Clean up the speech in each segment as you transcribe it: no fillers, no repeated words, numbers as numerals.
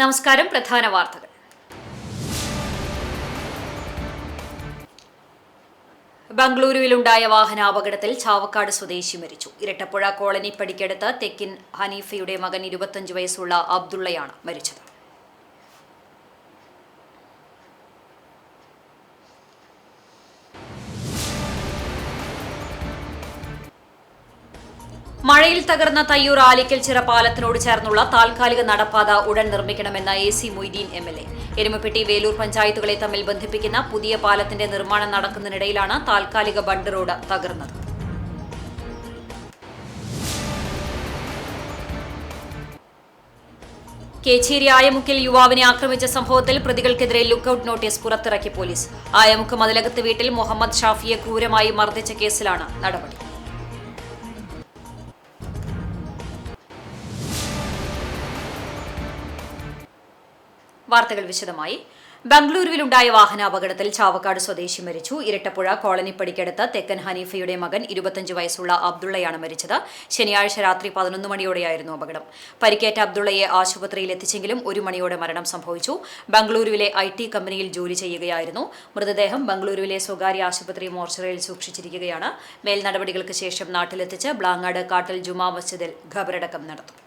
നമസ്കാരം. പ്രധാന വാർത്തകൾ. ബംഗളൂരുവിലുണ്ടായ വാഹനാപകടത്തിൽ ചാവക്കാട് സ്വദേശി മരിച്ചു. ഇരട്ടപ്പുഴ കോളനി പടിക്കടുത്ത് തെക്കിൻ ഹനീഫയുടെ മകൻ 25 വയസ്സുള്ള അബ്ദുള്ളയാണ് മരിച്ചത്. മഴയിൽ തകർന്ന തയ്യൂർ ആലിക്കൽ ചിറ പാലത്തിനോട് ചേർന്നുള്ള താൽക്കാലിക നടപ്പാത ഉടൻ നിർമ്മിക്കണമെന്ന AC മൊയ്തീൻ MLA. എരുമപ്പെട്ടി വേലൂർ പഞ്ചായത്തുകളെ തമ്മിൽ ബന്ധിപ്പിക്കുന്ന പുതിയ പാലത്തിന്റെ നിർമ്മാണം നടക്കുന്നതിനിടയിലാണ് താൽക്കാലിക ബണ്ട് റോഡ് തകർന്നത്. കേച്ചേരി ആയമുക്കിൽ യുവാവിനെ ആക്രമിച്ച സംഭവത്തിൽ പ്രതികൾക്കെതിരെ ലുക്കൌട്ട് നോട്ടീസ് പുറത്തിറക്കി പോലീസ്. ആയമുക്ക് മതിലകത്ത് വീട്ടിൽ മുഹമ്മദ് ഷാഫിയെ ക്രൂരമായി മർദ്ദിച്ച കേസിലാണ് നടപടി. വാർത്തകൾ വിശദമായി. ബംഗളൂരുവിലുണ്ടായ വാഹനാപകടത്തിൽ ചാവക്കാട് സ്വദേശി മരിച്ചു. ഇരട്ടപ്പുഴ കോളനിപ്പടിക്കടുത്ത് തെക്കൻ ഹനീഫയുടെ മകൻ 25 വയസ്സുള്ള അബ്ദുള്ളയാണ് മരിച്ചത്. ശനിയാഴ്ച രാത്രി 11 മണിയോടെയായിരുന്നു അപകടം. പരിക്കേറ്റ അബ്ദുള്ളയെ ആശുപത്രിയിൽ എത്തിച്ചെങ്കിലും 1 മണിയോടെ മരണം സംഭവിച്ചു. ബംഗളൂരുവിലെ IT കമ്പനിയിൽ ജോലി ചെയ്യുകയായിരുന്നു. മൃതദേഹം ബംഗളൂരുവിലെ സ്വകാര്യ ആശുപത്രി മോർച്ചറിയിൽ സൂക്ഷിച്ചിരിക്കുകയാണ്. മേൽ നടപടികൾക്ക് ശേഷം നാട്ടിലെത്തിച്ച് ബ്ലാങ്ങാട് കാട്ടൽ ജുമാ മസ്ജിദിൽ ഖബറടക്കം നടത്തും.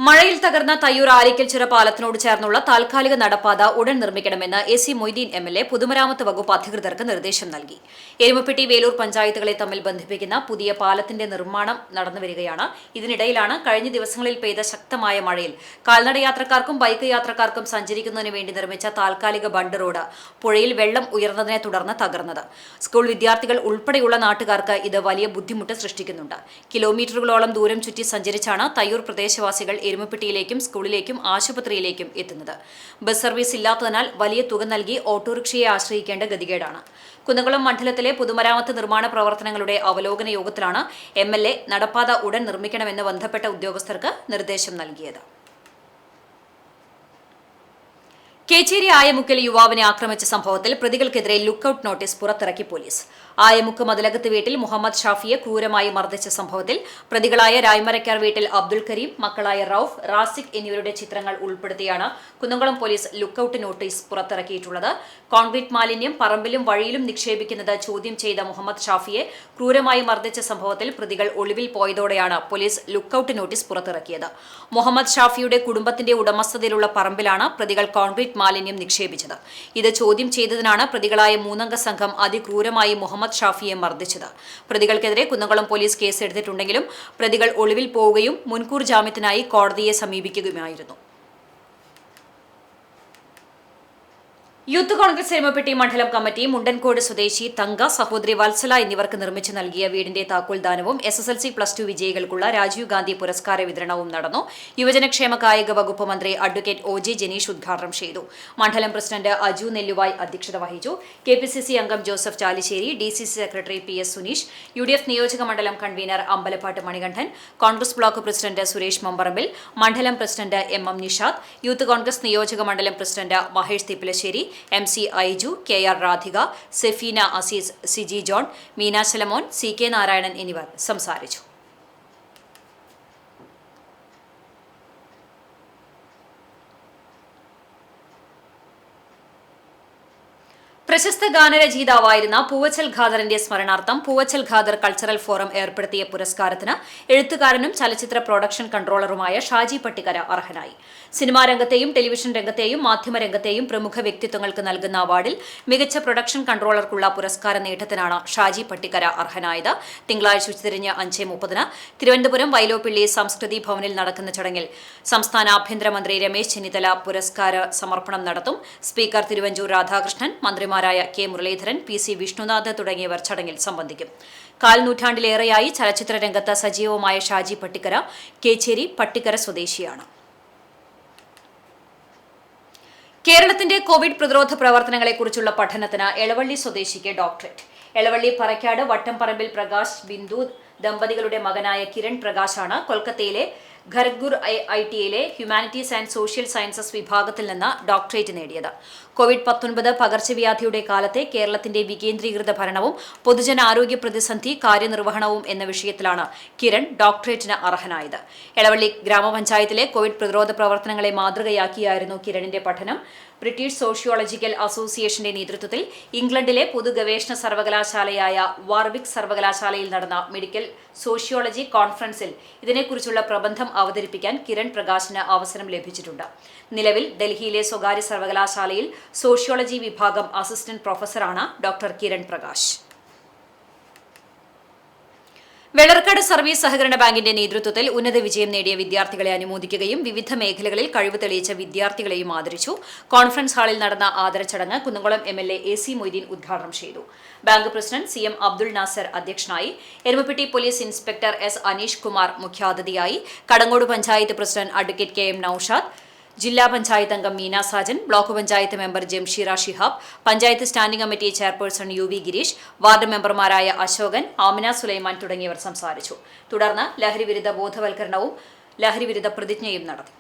മഴയിൽ തകർന്ന തയ്യൂർ ആലിക്കൽ ചിറ പാലത്തിനോട് ചേർന്നുള്ള താൽക്കാലിക നടപ്പാത ഉടൻ നിർമ്മിക്കണമെന്ന് AC മൊയ്തീൻ MLA പൊതുമരാമത്ത് വകുപ്പ് അധികൃതർക്ക് നിർദ്ദേശം നൽകി. എരുമപ്പെട്ടി വേലൂർ പഞ്ചായത്തുകളെ തമ്മിൽ ബന്ധിപ്പിക്കുന്ന പുതിയ പാലത്തിന്റെ നിർമ്മാണം നടന്നുവരികയാണ്. ഇതിനിടയിലാണ് കഴിഞ്ഞ ദിവസങ്ങളിൽ പെയ്ത ശക്തമായ മഴയിൽ കാൽനടയാത്രക്കാർക്കും ബൈക്ക് യാത്രക്കാർക്കും സഞ്ചരിക്കുന്നതിന് വേണ്ടി നിർമ്മിച്ച താൽക്കാലിക ബണ്ട് റോഡ് പുഴയിൽ വെള്ളം ഉയർന്നതിനെ തുടർന്ന് തകർന്നത്. സ്കൂൾ വിദ്യാർത്ഥികൾ ഉൾപ്പെടെയുള്ള നാട്ടുകാർക്ക് ഇത് വലിയ ബുദ്ധിമുട്ട് സൃഷ്ടിക്കുന്നുണ്ട്. കിലോമീറ്ററുകളോളം ദൂരം ചുറ്റി സഞ്ചരിച്ചാണ് തയ്യൂർ പ്രദേശവാസികൾ എരുമപ്പെട്ടിയിലേക്കും സ്കൂളിലേക്കും ആശുപത്രിയിലേക്കും എത്തുന്നത്. ബസ് സർവീസ് ഇല്ലാത്തതിനാൽ വലിയ തുക നൽകി ഓട്ടോറിക്ഷയെ ആശ്രയിക്കേണ്ട ഗതികേടാണ്. കുന്നംകുളം മണ്ഡലത്തിലെ പൊതുമരാമത്ത് നിർമ്മാണ പ്രവർത്തനങ്ങളുടെ അവലോകന യോഗത്തിലാണ് MLA നടപ്പാത ഉടൻ നിർമ്മിക്കണമെന്ന് ബന്ധപ്പെട്ട ഉദ്യോഗസ്ഥർക്ക് നിർദ്ദേശം നൽകിയത്. കേച്ചേരി ആയമുക്കിൽ യുവാവിനെ ആക്രമിച്ച സംഭവത്തിൽ പ്രതികൾക്കെതിരെ ലുക്കൌട്ട് നോട്ടീസ് പുറത്തിറക്കി പോലീസ്. ആയമുക്ക് മതിലകത്ത് വീട്ടിൽ മുഹമ്മദ് ഷാഫിയെ ക്രൂരമായി മർദ്ദിച്ച സംഭവത്തിൽ പ്രതികളായ രായ്മരക്കാർ വീട്ടിൽ അബ്ദുൽ കരീം, മക്കളായ റൌഫ്, റാസിഖ് എന്നിവരുടെ ചിത്രങ്ങൾ ഉൾപ്പെടുത്തിയാണ് കുന്നംകുളം പോലീസ് ലുക്കൌട്ട് നോട്ടീസ് പുറത്തിറക്കിയിട്ടുള്ളത്. കോൺക്രീറ്റ് മാലിന്യം പറമ്പിലും വഴിയിലും നിക്ഷേപിക്കുന്നത് ചോദ്യം ചെയ്ത മുഹമ്മദ് ഷാഫിയെ ക്രൂരമായി മർദ്ദിച്ച സംഭവത്തിൽ പ്രതികൾ ഒളിവിൽ പോയതോടെയാണ് പോലീസ് ലുക്കൌട്ട് നോട്ടീസ് പുറത്തിറക്കിയത്. മുഹമ്മദ് ഷാഫിയുടെ കുടുംബത്തിന്റെ ഉടമസ്ഥതയിലുള്ള പറമ്പിലാണ് പ്രതികൾ കോൺക്രീറ്റ് മാലിന്യം നിക്ഷേപിച്ചത്. ഇത് ചോദ്യം ചെയ്തതിനാണ് പ്രതികളായ 3 അംഗ സംഘം അതിക്രൂരമായി മുഹമ്മദ് ഷാഫിയെ മർദ്ദിച്ചത്. പ്രതികൾക്കെതിരെ കുന്നംകുളം പോലീസ് കേസെടുത്തിട്ടുണ്ടെങ്കിലും പ്രതികൾ ഒളിവിൽ പോവുകയും മുൻകൂർ ജാമ്യത്തിനായി കോടതിയെ സമീപിക്കുകയുമായിരുന്നു. യൂത്ത് കോൺഗ്രസ് എരുമപ്പെട്ടി മണ്ഡലം കമ്മിറ്റി മുണ്ടൻകോട് സ്വദേശി തങ്ക, സഹോദരി വത്സല എന്നിവർക്ക് നിർമ്മിച്ചു നൽകിയ വീടിന്റെ താക്കോൽദാനവും SSLC+2 വിജയികൾക്കുള്ള രാജീവ് ഗാന്ധി പുരസ്കാര വിതരണവും നടന്നു. യുവജനക്ഷേമ കായിക വകുപ്പ് മന്ത്രി അഡ്വക്കേറ്റ് OJ ജനീഷ് ഉദ്ഘാടനം ചെയ്തു. മണ്ഡലം പ്രസിഡന്റ് അജു നെല്ലുവായ് അധ്യക്ഷത വഹിച്ചു. KPCC അംഗം Joseph Chalissery, DCC secretary PS Suneesh, UDF നിയോജക മണ്ഡലം convener Ambalappatt Manikandan, Congress block president Suresh Mamparambil, മണ്ഡലം president MM Nishad, youth Congress നിയോജക മണ്ഡലം president Mahesh Thippalassery, MC Aiju, KR Radhika, Sefeena Azeez, Siji John, Meena Salamon, CK Narayanan എന്നിവർ സംസാരിച്ചു. പ്രശസ്ത ഗാനരചയിതാവായിരുന്ന പൂവച്ചൽ ഖാദറിന്റെ സ്മരണാർത്ഥം പൂവച്ചൽ ഖാദർ കൾച്ചറൽ ഫോറം ഏർപ്പെടുത്തിയ പുരസ്കാരത്തിന് എഴുത്തുകാരനും ചലച്ചിത്ര പ്രൊഡക്ഷൻ കൺട്രോളറുമായ ഷാജി പട്ടിക്കര അർഹനായി. സിനിമാ രംഗത്തെയും ടെലിവിഷൻ രംഗത്തെയും മാധ്യമരംഗത്തെയും പ്രമുഖ വ്യക്തിത്വങ്ങൾക്ക് നൽകുന്ന അവാർഡിൽ മികച്ച പ്രൊഡക്ഷൻ കൺട്രോളർക്കുള്ള പുരസ്കാര നേട്ടത്തിനാണ് ഷാജി പട്ടിക്കര അർഹനായത്. തിങ്കളാഴ്ച ഉച്ചതിരിഞ്ഞ് 5:30 തിരുവനന്തപുരം വൈലോപ്പിള്ളി സംസ്കൃതി ഭവനിൽ നടക്കുന്ന ചടങ്ങിൽ സംസ്ഥാന ആഭ്യന്തരമന്ത്രി രമേശ് ചെന്നിത്തല പുരസ്കാര സമർപ്പണം നടത്തും. സ്പീക്കർ തിരുവഞ്ചൂർ രാധാകൃഷ്ണൻ, മന്ത്രിമാരായ K മുരളീധരൻ, PC വിഷ്ണുനാഥ് തുടങ്ങിയവർ ചടങ്ങിൽ സംബന്ധിക്കും. 4 നൂറ്റാണ്ടിലേറെയായി ചലച്ചിത്ര രംഗത്ത് സജീവമായ ഷാജി പട്ടിക്കര കേച്ചേരി പട്ടിക്കര സ്വദേശിയാണ്. കേരളത്തിന്റെ കോവിഡ് പ്രതിരോധ പ്രവർത്തനങ്ങളെക്കുറിച്ചുള്ള പഠനത്തിന് എളവള്ളി സ്വദേശിക്ക് ഡോക്ടറേറ്റ്. എളവള്ളി പറക്കാട് വട്ടംപറമ്പിൽ പ്രകാശ് ബിന്ദു ദമ്പതികളുടെ മകനായ കിരൺ പ്രകാശാണ് കൊൽക്കത്തയിലെ ഖരഗ്പൂർ IITയിലെ ഹ്യൂമാനിറ്റീസ് ആൻഡ് സോഷ്യൽ സയൻസസ് വിഭാഗത്തിൽ നിന്ന് ഡോക്ടറേറ്റ് നേടിയത്. കോവിഡ്-19 പകർച്ചവ്യാധിയുടെ കാലത്തെ കേരളത്തിന്റെ വികേന്ദ്രീകൃത ഭരണവും പൊതുജനാരോഗ്യ പ്രതിസന്ധി കാര്യനിർവഹണവും എന്ന വിഷയത്തിലാണ് കിരൺ ഡോക്ടറേറ്റിന് അർഹനായത്. എളവള്ളി ഗ്രാമപഞ്ചായത്തിലെ കോവിഡ് പ്രതിരോധ പ്രവർത്തനങ്ങളെ മാതൃകയാക്കിയായിരുന്നു കിരണിന്റെ പഠനം. ബ്രിട്ടീഷ് സോഷ്യോളജിക്കൽ അസോസിയേഷന്റെ നേതൃത്വത്തിൽ ഇംഗ്ലണ്ടിലെ പൊതുഗവേഷണ സർവകലാശാലയായ വാർവിക് സർവകലാശാലയിൽ നടന്ന മെഡിക്കൽ സോഷ്യോളജി കോൺഫറൻസിൽ ഇതിനെക്കുറിച്ചുള്ള പ്രബന്ധം അവതരിപ്പിക്കാൻ കിരൺ പ്രകാശിന് അവസരം ലഭിച്ചിട്ടുണ്ട്. നിലവിൽ ഡൽഹിയിലെ സ്വകാര്യ സർവകലാശാലയിൽ സോഷ്യോളജി വിഭാഗം അസിസ്റ്റന്റ് പ്രൊഫസറാണ് ഡോക്ടർ കിരൺ പ്രകാശ്. വെള്ളർക്കാട് സർവീസ് സഹകരണ ബാങ്കിന്റെ നേതൃത്വത്തിൽ ഉന്നത വിജയം നേടിയ വിദ്യാർത്ഥികളെ അനുമോദിക്കുകയും വിവിധ മേഖലകളിൽ കഴിവ് തെളിയിച്ച വിദ്യാർത്ഥികളെയും ആദരിച്ചു. കോൺഫറൻസ് ഹാളിൽ നടന്ന ആദരച്ചടങ്ങ് കുന്നംകുളം MLA AC മൊയ്തീൻ ഉദ്ഘാടനം ചെയ്തു. Bank president CM Abdul Nasar അധ്യക്ഷനായി. Erumapetty police inspector S Aneesh Kumar മുഖ്യാതിഥിയായി. Kadangode panchayat president advocate KM Naushad, ജില്ലാ പഞ്ചായത്ത് അംഗം Meena Sajan, block panchayat member Jamsheera Shihab, panchayat standing committee chairperson UV Gireesh, ward മെമ്പർമാരായ അശോകൻ, ആമിന സുലൈമാൻ തുടങ്ങിയവർ സംസാരിച്ചു. തുടർന്ന് ലഹരിവിരുദ്ധ ബോധവൽക്കരണവും ലഹരിവിരുദ്ധ പ്രതിജ്ഞയും നടത്തി.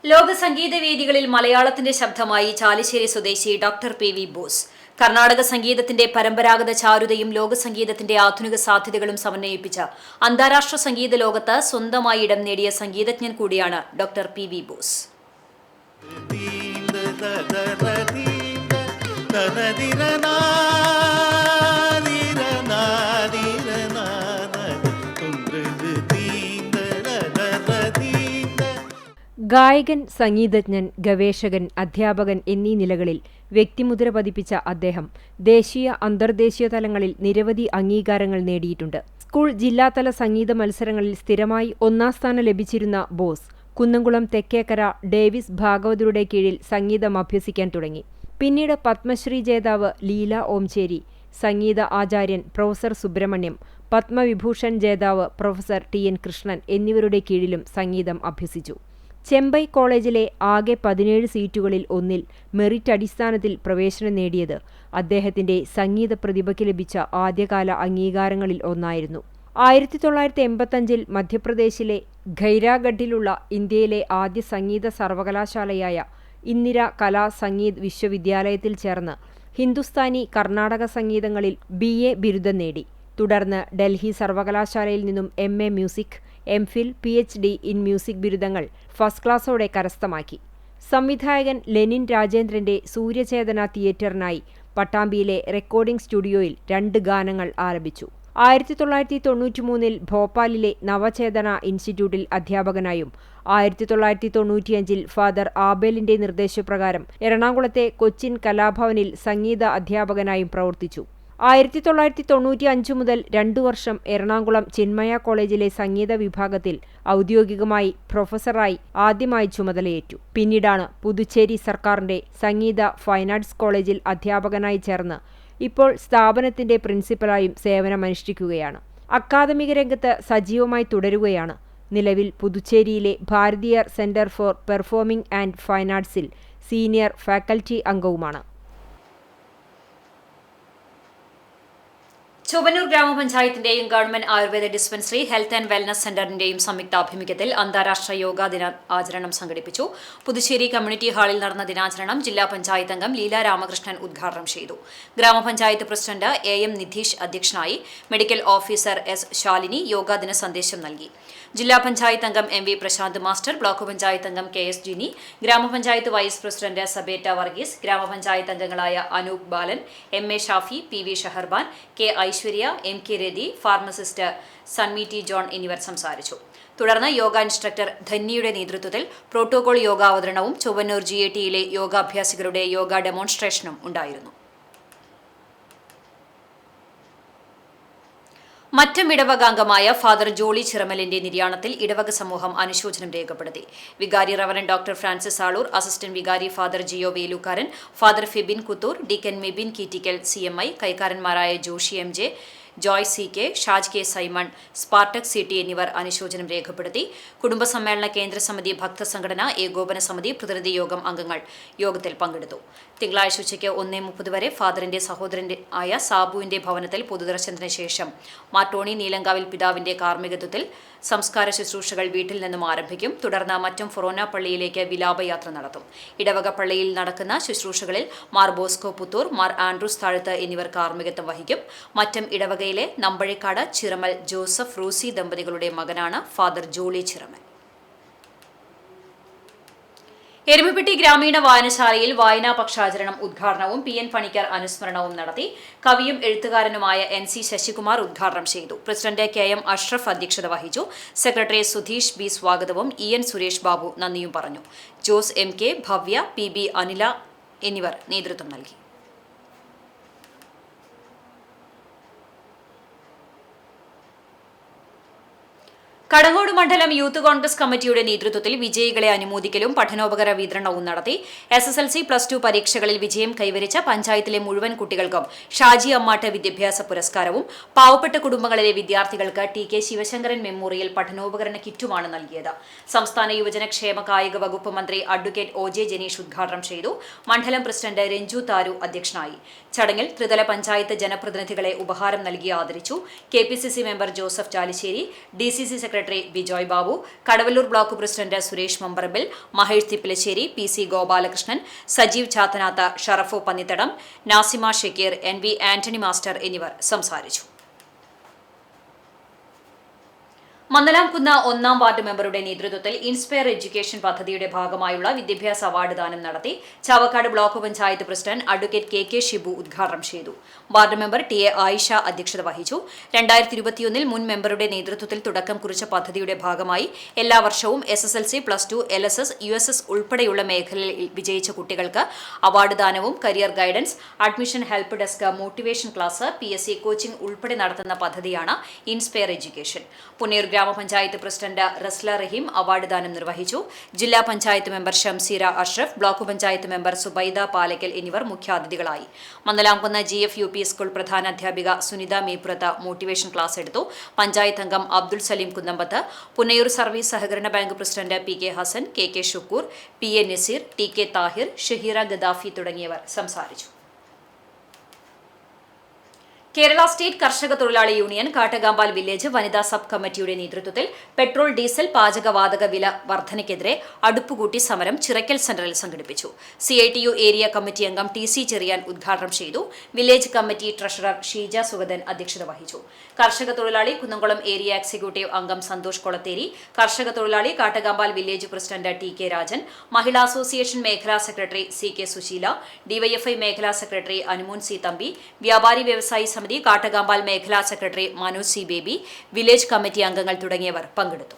ലോക സംഗീത വേദികളിൽ മലയാളത്തിന്റെ ശബ്ദമായി ചാലിശ്ശേരി സ്വദേശി ഡോക്ടർ PV ബോസ്. കർണാടക സംഗീതത്തിന്റെ പരമ്പരാഗത ചാരുതയും ലോകസംഗീതത്തിന്റെ ആധുനിക സാധ്യതകളും സമന്വയിപ്പിച്ച അന്താരാഷ്ട്ര സംഗീത ലോകത്ത് സ്വന്തമായി ഇടം നേടിയ സംഗീതജ്ഞൻ കൂടിയാണ് ഡോക്ടർ PV ബോസ്. ഗായകൻ, സംഗീതജ്ഞൻ, ഗവേഷകൻ, അധ്യാപകൻ എന്നീ നിലകളിൽ വ്യക്തിമുദ്ര പതിപ്പിച്ച അദ്ദേഹം ദേശീയ, അന്തർദേശീയ തലങ്ങളിൽ നിരവധി അംഗീകാരങ്ങൾ നേടിയിട്ടുണ്ട്. സ്കൂൾ, ജില്ലാതല സംഗീത മത്സരങ്ങളിൽ സ്ഥിരമായി ഒന്നാം സ്ഥാനം ലഭിച്ചിരുന്ന ബോസ് കുന്നംകുളം തെക്കേക്കര ഡേവിസ് ഭാഗവതരുടെ കീഴിൽ സംഗീതം അഭ്യസിക്കാൻ തുടങ്ങി. പിന്നീട് പത്മശ്രീ ജേതാവ് ലീല ഓംചേരി, സംഗീത ആചാര്യൻ പ്രൊഫസർ സുബ്രഹ്മണ്യം, പത്മവിഭൂഷൺ ജേതാവ് പ്രൊഫസർ TN കൃഷ്ണൻ എന്നിവരുടെ കീഴിലും സംഗീതം അഭ്യസിച്ചു. ചെമ്പൈ കോളേജിലെ ആകെ 17 സീറ്റുകളിൽ ഒന്നിൽ മെറിറ്റ് അടിസ്ഥാനത്തിൽ പ്രവേശനം നേടിയത് അദ്ദേഹത്തിന്റെ സംഗീത പ്രതിഭയ്ക്ക് ലഭിച്ച ആദ്യകാല അംഗീകാരങ്ങളിൽ ഒന്നായിരുന്നു. 1985 മധ്യപ്രദേശിലെ ഖൈരാഗഡിലുള്ള ഇന്ത്യയിലെ ആദ്യ സംഗീത സർവകലാശാലയായ ഇന്ദിര കലാ സംഗീത് വിശ്വവിദ്യാലയത്തിൽ ചേർന്ന് ഹിന്ദുസ്ഥാനി, കർണാടക സംഗീതങ്ങളിൽ BA ബിരുദം നേടി. തുടർന്ന് ഡൽഹി സർവകലാശാലയിൽ നിന്നും MA music, MPhil, PhD in music ബിരുദങ്ങൾ ഫസ്റ്റ് ക്ലാസോടെ കരസ്ഥമാക്കി. സംവിധായകൻ ലെനിൻ രാജേന്ദ്രന്റെ സൂര്യചേതന തിയേറ്ററിനായി പട്ടാമ്പിയിലെ റെക്കോർഡിംഗ് സ്റ്റുഡിയോയിൽ 2 ഗാനങ്ങൾ ആലപിച്ചു. 1993 ഭോപ്പാലിലെ നവചേതന ഇൻസ്റ്റിറ്റ്യൂട്ടിൽ അധ്യാപകനായും 1995 ഫാദർ ആബേലിന്റെ നിർദ്ദേശപ്രകാരം എറണാകുളത്തെ കൊച്ചിൻ കലാഭവനിൽ സംഗീത അധ്യാപകനായും പ്രവർത്തിച്ചു. 1995 മുതൽ 2 വർഷം എറണാകുളം ചിന്മയ കോളേജിലെ സംഗീത വിഭാഗത്തിൽ ഔദ്യോഗികമായി പ്രൊഫസറായി ആദ്യമായി ചുമതലയേറ്റു. പിന്നീടാണ് പുതുച്ചേരി സർക്കാരിന്റെ സംഗീത ഫൈൻ ആർട്സ് കോളേജിൽ അധ്യാപകനായി ചേർന്ന് ഇപ്പോൾ സ്ഥാപനത്തിന്റെ പ്രിൻസിപ്പലായും സേവനമനുഷ്ഠിക്കുകയാണ്. അക്കാദമിക രംഗത്ത് സജീവമായി തുടരുകയാണ്. നിലവിൽ പുതുച്ചേരിയിലെ Bharathiar centre for performing and fine ആർട്സിൽ സീനിയർ ഫാക്കൽറ്റി അംഗവുമാണ്. ചൊവ്വന്നൂർ ഗ്രാമപഞ്ചായത്തിന്റെയും government ayurveda dispensary, health and wellness സെന്ററിന്റെയും സംയുക്താഭിമുഖ്യത്തിൽ അന്താരാഷ്ട്ര യോഗാ ദിനാചരണം സംഘടിപ്പിച്ചു. പുതുച്ചേരി കമ്മ്യൂണിറ്റി ഹാളിൽ നടന്ന ദിനാചരണം ജില്ലാ പഞ്ചായത്ത് അംഗം ലീല രാമകൃഷ്ണൻ ഉദ്ഘാടനം ചെയ്തു. ഗ്രാമപഞ്ചായത്ത് പ്രസിഡന്റ് AM നിധീഷ് അധ്യക്ഷനായി. മെഡിക്കൽ ഓഫീസർ S ശാലിനി യോഗാദിന സന്ദേശം നൽകി. ജില്ലാ പഞ്ചായത്ത് അംഗം MV Prashanth master, block panchayat അംഗം KS ജിനി, ഗ്രാമപഞ്ചായത്ത് വൈസ് പ്രസിഡന്റ് സബേറ്റ വർഗീസ്, ഗ്രാമപഞ്ചായത്ത് അംഗങ്ങളായ Anoop Balan, MA Shafi, PV Shaharban, K Aishwarya, MK Rathi, pharmacist Sunmi T John എന്നിവർ സംസാരിച്ചു. തുടർന്ന് യോഗ ഇൻസ്ട്രക്ടർ ധന്യയുടെ നേതൃത്വത്തിൽ പ്രോട്ടോകോൾ യോഗാവതരണവും ചൊവ്വന്നൂർ GATയിലെ യോഗാഭ്യാസികളുടെ യോഗ ഡെമോൺസ്ട്രേഷനും ഉണ്ടായിരുന്നു. മറ്റം ഇടവകാംഗമായ ഫാദർ ജോളി ചിറമലിന്റെ നിര്യാണത്തിൽ ഇടവക സമൂഹം അനുശോചനം രേഖപ്പെടുത്തി. വികാരി reverend doctor Francis Aloor, assistant വികാരി father Jio Velukkaran, father Fibin Kuthur, deacon Mebin Keettikkal CMI, കൈക്കാരന്മാരായ Joshy MJ, Joy CK, Shaj K. Simon, Spartak CT എന്നിവർ അനുശോചനം രേഖപ്പെടുത്തി. കുടുംബസമ്മേളന കേന്ദ്ര സമിതി, ഭക്തസംഘടന, ഏകോപന സമിതി, പ്രതിനിധി യോഗം അംഗങ്ങൾ യോഗത്തിൽ പങ്കെടുത്തു. തിങ്കളാഴ്ച ഉച്ചയ്ക്ക് 1:30 വരെ ഫാദറിന്റെ സഹോദരന്റെ ആയ സാബുവിന്റെ ഭവനത്തിൽ പൊതുദർശനത്തിന് ശേഷം മാട്ടോണി നീലങ്കാവിൽ പിതാവിന്റെ കാർമ്മികത്വത്തിൽ സംസ്കാര ശുശ്രൂഷകൾ വീട്ടിൽ നിന്നും ആരംഭിക്കും. തുടർന്ന് മറ്റം ഫൊറോന പള്ളിയിലേക്ക് വിലാപയാത്ര നടത്തും. ഇടവക പള്ളിയിൽ നടക്കുന്ന ശുശ്രൂഷകളിൽ മാർ ബോസ്കോ പുത്തൂർ, മാർ ആൻഡ്രൂസ് താഴത്ത് എന്നിവർ കാർമ്മികത്വം വഹിക്കും. മറ്റം ഇടവകയിലെ നമ്പഴിക്കാട് ചിറമൽ ജോസഫ് റൂസി ദമ്പതികളുടെ മകനാണ് ഫാദർ ജോളി ചിറമൽ. എരുമപ്പെട്ടി ഗ്രാമീണ വായനശാലയിൽ വായനാ പക്ഷാചരണം ഉദ്ഘാടനവും PN പണിക്കർ അനുസ്മരണവും നടത്തി. കവിയും എഴുത്തുകാരനുമായ NC ശശികുമാർ ഉദ്ഘാടനം ചെയ്തു. പ്രസിഡന്റ് KM അഷ്റഫ് അധ്യക്ഷത വഹിച്ചു. സെക്രട്ടറി സുധീഷ് B സ്വാഗതവും EN സുരേഷ് ബാബു നന്ദിയും പറഞ്ഞു. ജോസ് MK, ഭവ്യ, PB അനില എന്നിവർ നേതൃത്വം നൽകി. കടങ്ങോട് മണ്ഡലം യൂത്ത് കോൺഗ്രസ് കമ്മിറ്റിയുടെ നേതൃത്വത്തിൽ വിജയികളെ അനുമോദിക്കലും പഠനോപകര വിതരണവും നടത്തി. SSLC, +2 പരീക്ഷകളിൽ വിജയം കൈവരിച്ച പഞ്ചായത്തിലെ മുഴുവൻ കുട്ടികൾക്കും ഷാജി അമ്മാട്ട് വിദ്യാഭ്യാസ പുരസ്കാരവും പാവപ്പെട്ട കുടുംബങ്ങളിലെ വിദ്യാർത്ഥികൾക്ക് TK ശിവശങ്കരൻ മെമ്മോറിയൽ പഠനോപകരണ കിറ്റുമാണ് നൽകിയത്. സംസ്ഥാന യുവജനക്ഷേമ കായിക വകുപ്പ് മന്ത്രി അഡ്വക്കേറ്റ് OJ ജനീഷ് ഉദ്ഘാടനം ചെയ്തു. മണ്ഡലം പ്രസിഡന്റ് രഞ്ജു താരു അധ്യക്ഷനായി. ചടങ്ങിൽ ത്രിതല പഞ്ചായത്ത് ജനപ്രതിനിധികളെ ഉപഹാരം നൽകി ആദരിച്ചു. KPCC member Joseph Chalissery, DCC secretary Bijoy Babu, Kadavallur block president Suresh Mamparambil, Mahesh Thippilassery, PC Gopalakrishnan, Sajeev Chathanath, Sharafu Pannithadam, Nasima Shakkir, NV Antony master എന്നിവർ സംസാരിച്ചു. മന്ദലാംകുന്ന് 1-ാം വാർഡ് മെമ്പറുടെ നേതൃത്വത്തിൽ ഇൻസ്പയർ എഡ്യൂക്കേഷൻ പദ്ധതിയുടെ ഭാഗമായുള്ള വിദ്യാഭ്യാസ അവാർഡ് ദാനം നടത്തി. Chavakkad block panchayat president advocate KK Shibu ഉദ്ഘാടനം ചെയ്തു. വാർഡ് മെമ്പർ TA ആയിഷ അധ്യക്ഷത വഹിച്ചു. 2021 മുൻ മെമ്പറുടെ നേതൃത്വത്തിൽ തുടക്കം കുറിച്ച പദ്ധതിയുടെ ഭാഗമായി എല്ലാ വർഷവും SSLC, +2, LSS, USS ഉൾപ്പെടെയുള്ള മേഖലയിൽ വിജയിച്ച കുട്ടികൾക്ക് അവാർഡ് ദാനവും career guidance, admission help desk, motivation class, PSC coaching ഉൾപ്പെടെ നടത്തുന്ന പദ്ധതിയാണ് ഇൻസ്പയർ എഡ്യൂക്കേഷൻ. പുന്നയൂർ ഗ്രാമപഞ്ചായത്ത് പ്രസിഡന്റ് റസ്ല റഹീം അവാർഡ് ദാനം നിർവഹിച്ചു. ജില്ലാ panchayat member Shamseera Ashraf, block panchayat member Subaida Palakkal എന്നിവർ മുഖ്യാതിഥികളായി. മന്ദലാംകുന്ന് GFUP സ്കൂൾ പ്രധാനാധ്യാപിക സുനിത മീപ്പുറത്ത് മോട്ടിവേഷൻ ക്ലാസ് എടുത്തു. പഞ്ചായത്ത് അംഗം അബ്ദുൾ സലീം കുന്നമ്പത്ത്, പുന്നയൂർ സർവീസ് സഹകരണ bank president PK Hasan, KK Shukkoor, PA Nazeer, TK Thahir, Shaheera Gaddafi തുടങ്ങിയവർ സംസാരിച്ചു. കേരള സ്റ്റേറ്റ് കർഷക തൊഴിലാളി യൂണിയൻ കാട്ടകാമ്പാൽ വില്ലേജ് വനിതാ സബ് കമ്മിറ്റിയുടെ നേതൃത്വത്തിൽ പെട്രോൾ, ഡീസൽ, പാചകവാതക വില വർധനയ്ക്കെതിരെ അടുപ്പുകൂട്ടി സമരം ചിറക്കൽ സെന്ററിൽ സംഘടിപ്പിച്ചു. CITU ഏരിയ കമ്മിറ്റി അംഗം TC ചെറിയാൻ ഉദ്ഘാടനം ചെയ്തു. Village committee treasurer Sheeja Sugathan അധ്യക്ഷത വഹിച്ചു. കർഷക തൊഴിലാളി കുന്നംകുളം ഏരിയ എക്സിക്യൂട്ടീവ് അംഗം സന്തോഷ് കൊളത്തേരി, കർഷക തൊഴിലാളി Kattakampal village president TK Rajan, മഹിളാ അസോസിയേഷൻ മേഖലാ സെക്രട്ടറി CK സുശീല, DYFI മേഖലാ സെക്രട്ടറി അനുമോൻ C തമ്പി, വ്യാപാരി വ്യവസായി സമിതി കാട്ടകാമ്പാൽ മേഖലാ secretary Manoj C Baby, village committee അംഗങ്ങൾ തുടങ്ങിയവർ പങ്കെടുത്തു.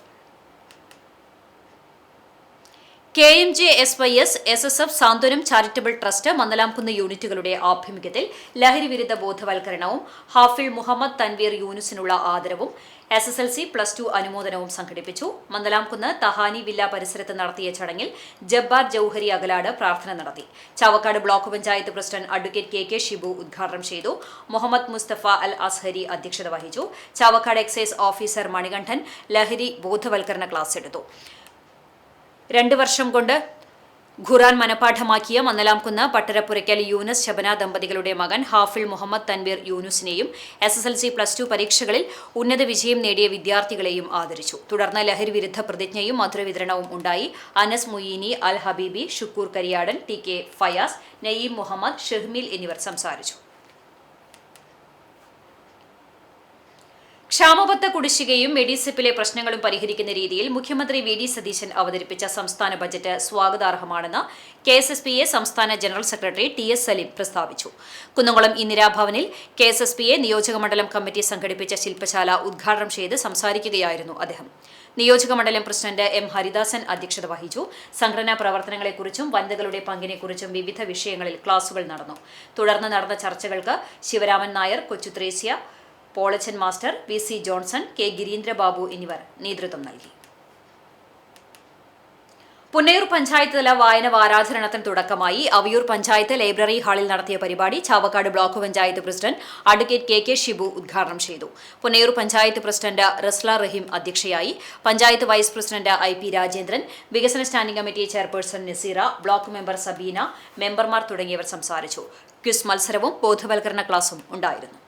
KMJ SYS SSF സാന്ത്വനം ചാരിറ്റബിൾ ട്രസ്റ്റ് മന്ദലാംകുന്ന് യൂണിറ്റുകളുടെ ആഭിമുഖ്യത്തിൽ ലഹരി വിരുദ്ധ ബോധവൽക്കരണവും ഹാഫിൾ മുഹമ്മദ് തൻവീർ യൂനുസിനുള്ള ആദരവും SSLC, +2 അനുമോദനവും സംഘടിപ്പിച്ചു. മന്ദലാംകുന്ന് തഹാനി വില്ല പരിസരത്ത് നടത്തിയ ചടങ്ങിൽ ജബ്ബാർ ജൌഹരി അകലാട് പ്രാർത്ഥന നടത്തി. Chavakkad block panchayat president advocate KK Shibu ഉദ്ഘാടനം ചെയ്തു. മുഹമ്മദ് മുസ്തഫ അൽ അസ്ഹരി അധ്യക്ഷത വഹിച്ചു. ചാവക്കാട് എക്സൈസ് ഓഫീസർ മണികണ്ഠൻ ലഹരി ബോധവൽക്കരണ ക്ലാസ് എടുത്തു. 2 വർഷം കൊണ്ട് ഖുറാൻ മനപാഠമാക്കിയ മന്ദലാംകുന്ന് പട്ടരപ്പുരയ്ക്കൽ യൂനസ് ശബന ദമ്പതികളുടെ മകൻ ഹാഫിൾ മുഹമ്മദ് തൻവീർ യൂനുസിനെയും SSLC, +2 പരീക്ഷകളിൽ ഉന്നത വിജയം നേടിയ വിദ്യാർത്ഥികളെയും ആദരിച്ചു. തുടർന്ന് ലഹരി വിരുദ്ധ പ്രതിജ്ഞയും മധുരവിതരണവും ഉണ്ടായി. അനസ് മുയീനി, അൽ ഹബീബി, ഷുക്കൂർ കരിയാടൻ, TK ഫയാസ്, നയീം മുഹമ്മദ്, ഷഹ്മീൽ എന്നിവർ സംസാരിച്ചു. ക്ഷാമബത്ത കുടിശ്ശികയും മെഡിസിപ്പിലെ പ്രശ്നങ്ങളും പരിഹരിക്കുന്ന രീതിയിൽ മുഖ്യമന്ത്രി VD സതീശൻ അവതരിപ്പിച്ച സംസ്ഥാന ബജറ്റ് സ്വാഗതാർഹമാണെന്ന് KSSPA സംസ്ഥാന ജനറൽ സെക്രട്ടറി TS സലീം പ്രസ്താവിച്ചു. കുന്നംകുളം ഇന്ദിരാഭവനിൽ KSSPA നിയോജകമണ്ഡലം കമ്മിറ്റി സംഘടിപ്പിച്ച ശില്പശാല ഉദ്ഘാടനം ചെയ്ത് സംസാരിക്കുകയായിരുന്നു അദ്ദേഹം. നിയോജകമണ്ഡലം പ്രസിഡന്റ് M ഹരിദാസൻ അധ്യക്ഷത വഹിച്ചു. സംഘടനാ പ്രവർത്തനങ്ങളെക്കുറിച്ചും വനിതകളുടെ പങ്കിനെക്കുറിച്ചും വിവിധ വിഷയങ്ങളിൽ ക്ലാസുകൾ നടന്നു. തുടർന്ന് നടന്ന ചർച്ചകൾക്ക് Sivaraman Nair, Kochuthresia, Polachan master, VC Johnson, K ഗിരീന്ദ്രബാബു എന്നിവർ നേതൃത്വം നൽകി. പുന്നയൂർ പഞ്ചായത്ത് തല വായന വാരാചരണത്തിന് തുടക്കമായി. അവിയൂർ പഞ്ചായത്ത് ലൈബ്രറി ഹാളിൽ നടത്തിയ പരിപാടി Chavakkad block panchayat president advocate K Shibu ഉദ്ഘാടനം ചെയ്തു. പുന്നയൂർ പഞ്ചായത്ത് പ്രസിഡന്റ് റസ്ല റഹീം അധ്യക്ഷയായി. Panchayat vice president IP Rajendran, വികസന standing committee chairperson Naseera, block member Sabeena, മെമ്പർമാർ തുടങ്ങിയവർ സംസാരിച്ചു. ക്വിസ് മത്സരവും ബോധവൽക്കരണ ക്ലാസും ഉണ്ടായിരുന്നു.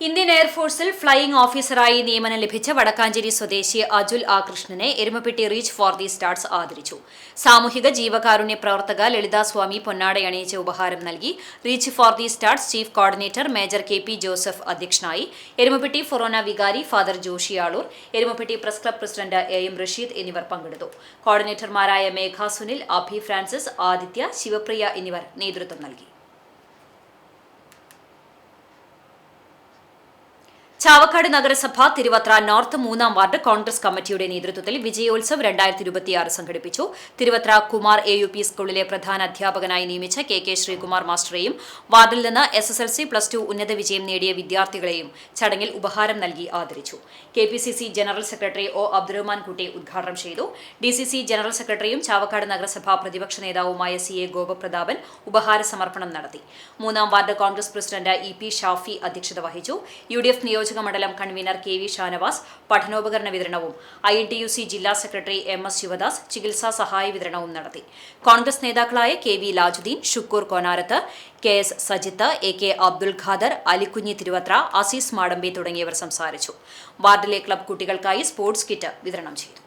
ഇന്ത്യൻ എയർഫോഴ്സിൽ ഫ്ലൈയിംഗ് ഓഫീസറായി നിയമനം ലഭിച്ച വടക്കാഞ്ചേരി സ്വദേശി അജുൽ കൃഷ്ണനെ Erumapetty reach for the stars ആദരിച്ചു. സാമൂഹിക ജീവകാരുണ്യ പ്രവർത്തക ലളിത സ്വാമി പൊന്നാടയണിയിച്ച് ഉപഹാരം നൽകി. Reach for the stars chief coordinator major KP Joseph അധ്യക്ഷനായി. എരുമപ്പെട്ടി ഫൊറോന വികാരി father Joshy Aloor, Erumapetty press club president AM Rasheed എന്നിവർ പങ്കെടുത്തു. കോർഡിനേറ്റർമാരായ മേഘ സുനിൽ, അഭി ഫ്രാൻസിസ്, ആദിത്യ, ശിവപ്രിയ എന്നിവർ നേതൃത്വം നൽകി. ചാവക്കാട് നഗരസഭ തിരുവത്ര നോർത്ത് 3-ാം വാർഡ് കോൺഗ്രസ് കമ്മിറ്റിയുടെ നേതൃത്വത്തിൽ വിജയോത്സവ് 2026 സംഘടിപ്പിച്ചു. തിരുവത്ര കുമാർ AUP സ്കൂളിലെ പ്രധാന അധ്യാപകനായി നിയമിച്ച KK ശ്രീകുമാർ മാസ്റ്ററെയും വാർഡിൽ നിന്ന് SSLC +2 ഉന്നത വിജയം നേടിയ വിദ്യാർത്ഥികളെയും ചടങ്ങിൽ ഉപഹാരം നൽകി ആദരിച്ചു. KPCC general secretary O Abdurahman Kutty ഉദ്ഘാടനം ചെയ്തു. DCC ജനറൽ സെക്രട്ടറിയും ചാവക്കാട് നഗരസഭാ പ്രതിപക്ഷ നേതാവുമായ CA ഗോപപ്രതാപൻ ഉപഹാര സമർപ്പണം നടത്തി. 3-ാം ward Congress president EP Shafi അധ്യക്ഷത വഹിച്ചു. UDF മണ്ഡലം കൺവീനർ KV ഷാനവാസ് പഠനോപകരണ വിതരണവും INTUC ജില്ലാ സെക്രട്ടറി MS ശിവദാസ് ചികിത്സാ സഹായ വിതരണവും നടത്തി. കോൺഗ്രസ് നേതാക്കളായ KV ലാജുദ്ദീൻ, Shukkur Konarath, KS Sajith, AK Abdul Khader, Alikunhi Thiruvathra, Azeez Madampi തുടങ്ങിയവർ സംസാരിച്ചു. വാർഡിലെ ക്ലബ് കുട്ടികൾക്കായി സ്പോർട്സ് കിറ്റ് വിതരണം ചെയ്തു.